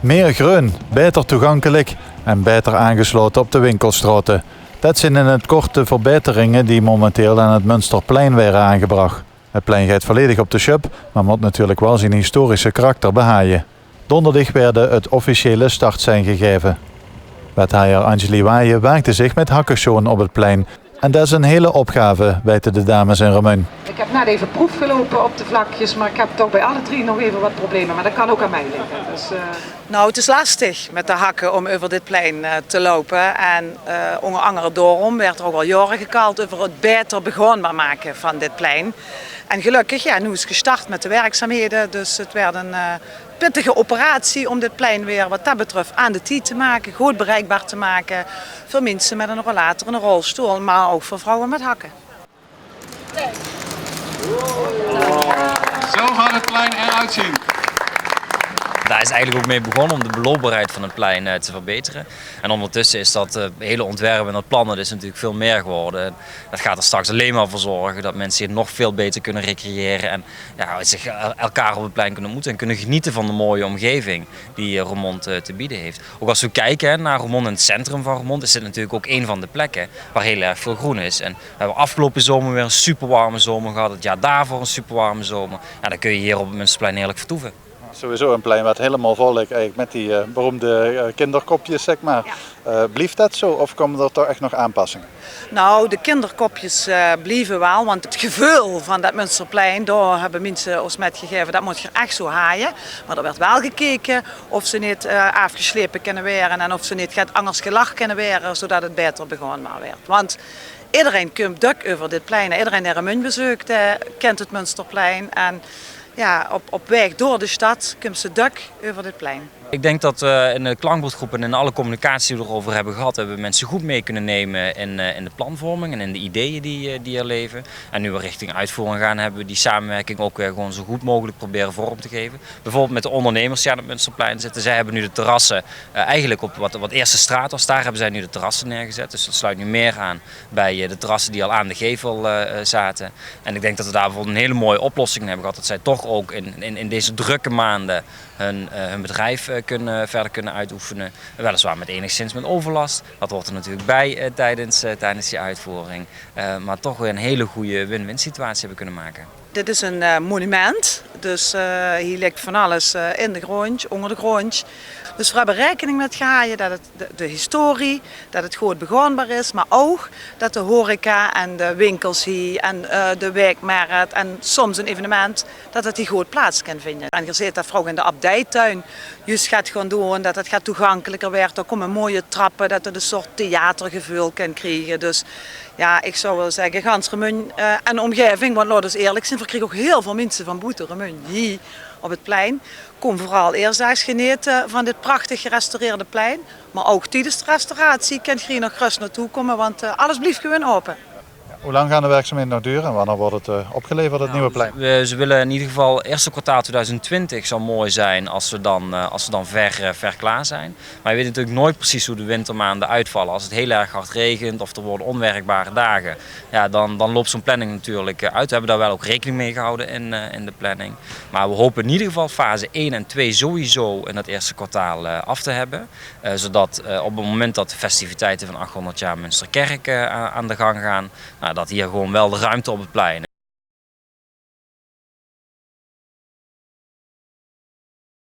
Meer groen, beter toegankelijk en beter aangesloten op de winkelstraten. Dat zijn in het kort de verbeteringen die momenteel aan het Münsterplein werden aangebracht. Het plein gaat volledig op de schub, maar moet natuurlijk wel zijn historische karakter behaaien. Donderdag werd het officiële startsein gegeven. Wethouder Angeli Waaien waagde zich met hakkenschoen op het plein. En dat is een hele opgave, weten de dames in Remun. Ik heb net even proef gelopen op de vlakjes, maar ik heb toch bij alle drie nog even wat problemen. Maar dat kan ook aan mij liggen. Dus, Nou, het is lastig met de hakken om over dit plein te lopen. En onder andere daarom werd er ook al jaren gekald over het beter begoonbaar maken van dit plein. En gelukkig, ja, nu is het gestart met de werkzaamheden. Dus het werd een pittige operatie om dit plein weer wat dat betreft aan de tijd te maken. Goed bereikbaar te maken voor mensen met een rollator en een rolstoel, maar ook voor vrouwen met hakken. Zo gaat het plein eruit zien. Daar is eigenlijk ook mee begonnen om de beloopbaarheid van het plein te verbeteren. En ondertussen is dat hele ontwerp en dat plannen is natuurlijk veel meer geworden. Dat gaat er straks alleen maar voor zorgen dat mensen hier nog veel beter kunnen recreëren en ja, zich elkaar op het plein kunnen ontmoeten en kunnen genieten van de mooie omgeving die Roermond te bieden heeft. Ook als we kijken naar Roermond en het centrum van Roermond is dit natuurlijk ook een van de plekken waar heel erg veel groen is. En we hebben afgelopen zomer weer een super warme zomer gehad, het jaar daarvoor een super warme zomer. Ja, dan kun je hier op het Münsterplein heerlijk vertoeven. Sowieso een plein wat helemaal vol ligt eigenlijk met die beroemde kinderkopjes, zeg maar. Ja. Blijft dat zo of komen er toch echt nog aanpassingen? Nou, de kinderkopjes blijven wel, want het gevoel van dat Münsterplein, daar hebben mensen ons met gegeven, dat moet je echt zo haaien. Maar er werd wel gekeken of ze niet afgeslepen kunnen worden en of ze niet anders gelach kunnen worden, zodat het beter begonnen werd. Want iedereen komt druk over dit plein, iedereen die Remun bezoekt, kent het Münsterplein. En ja, op weg door de stad komt ze druk over dit plein. Ik denk dat in de klankbordgroep en in alle communicatie die we erover hebben gehad, hebben we mensen goed mee kunnen nemen in de planvorming en in de ideeën die er leven. En nu we richting uitvoering gaan, hebben we die samenwerking ook weer gewoon zo goed mogelijk proberen vorm te geven. Bijvoorbeeld met de ondernemers die aan het Münsterplein zitten. Zij hebben nu de terrassen eigenlijk op wat eerste straat was. Daar hebben zij nu de terrassen neergezet. Dus dat sluit nu meer aan bij de terrassen die al aan de gevel zaten. En ik denk dat we daar bijvoorbeeld een hele mooie oplossing hebben gehad. Dat zij toch ook in deze drukke maanden hun bedrijf verder kunnen uitoefenen. Weliswaar met overlast. Dat hoort er natuurlijk bij tijdens die uitvoering. Maar toch weer een hele goede win-win situatie hebben kunnen maken. Dit is een monument, dus hier ligt van alles in de grond, onder de grond. Dus we hebben rekening met gehouden dat de historie, dat het goed begoonbaar is, maar ook dat de horeca en de winkels hier en de wijkmarkt en soms een evenement, dat het hier goed plaats kan vinden. En je ziet dat vooral in de abdijtuin juist gaat gewoon doen, dat het gaat toegankelijker wordt. Er komen mooie trappen, dat het een soort theatergevoel kan krijgen. Dus ja, ik zou wel zeggen, gans Remun en de omgeving, want laten we eerlijk zijn, we krijgen ook heel veel mensen van buiten Remun hier op het plein. Kom vooral eerst genieten van dit prachtig gerestaureerde plein. Maar ook tijdens de restauratie kan je hier nog gerust naartoe komen, want alles blijft gewoon open. Hoe lang gaan de werkzaamheden nog duren en wanneer wordt het opgeleverd, het nieuwe plein? Ze willen in ieder geval eerste kwartaal 2020 zou mooi zijn als we dan ver klaar zijn. Maar je weet natuurlijk nooit precies hoe de wintermaanden uitvallen. Als het heel erg hard regent of er worden onwerkbare dagen, ja, dan loopt zo'n planning natuurlijk uit. We hebben daar wel ook rekening mee gehouden in de planning. Maar we hopen in ieder geval fase 1 en 2 sowieso in het eerste kwartaal af te hebben. Zodat op het moment dat de festiviteiten van 800 jaar Münsterkerk aan de gang gaan, dat hier gewoon wel de ruimte op het plein